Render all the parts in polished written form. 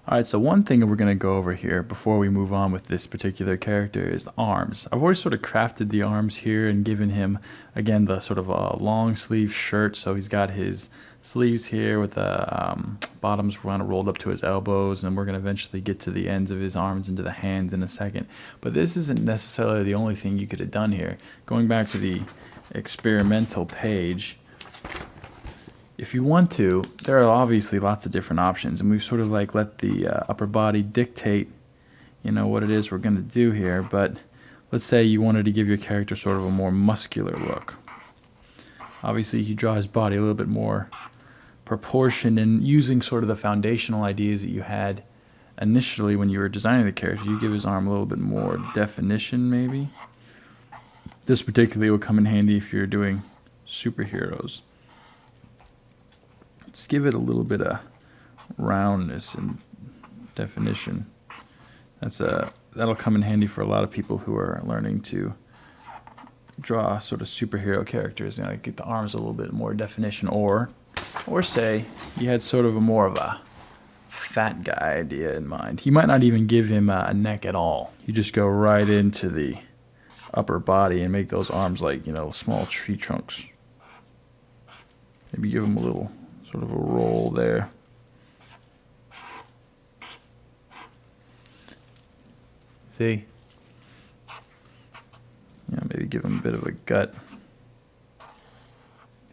Alright, so one thing we're going to go over here before we move on with this particular character is the arms. I've already sort of crafted the arms here and given him, again, the sort of a long sleeve shirt. So he's got his sleeves here with the bottoms kind of rolled up to his elbows, and we're going to eventually get to the ends of his arms and to the hands in a second. But this isn't necessarily the only thing you could have done here. Going back to the experimental page, if you want to, there are obviously lots of different options, and we've sort of like let the upper body dictate, what it is we're going to do here. But let's say you wanted to give your character sort of a more muscular look. Obviously, you draw his body a little bit more proportioned, and using sort of the foundational ideas that you had initially when you were designing the character, you give his arm a little bit more definition, maybe. This particularly will come in handy if you're doing superheroes. Just give it a little bit of roundness and definition. That'll come in handy for a lot of people who are learning to draw sort of superhero characters. Get the arms a little bit more definition, or say you had sort of more of a fat guy idea in mind. You might not even give him a neck at all. You just go right into the upper body and make those arms like small tree trunks. Maybe give him a little sort of a roll there. See? Maybe give him a bit of a gut.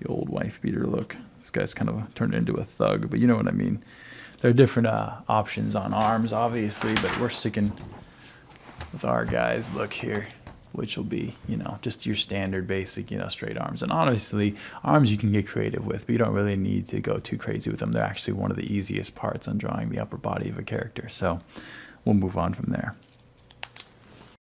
The old wife beater look. This guy's kind of turned into a thug, but you know what I mean. There are different options on arms, obviously, but we're sticking with our guy's look here, which will be, just your standard basic, straight arms. And honestly, arms you can get creative with, but you don't really need to go too crazy with them. They're actually one of the easiest parts on drawing the upper body of a character. So we'll move on from there.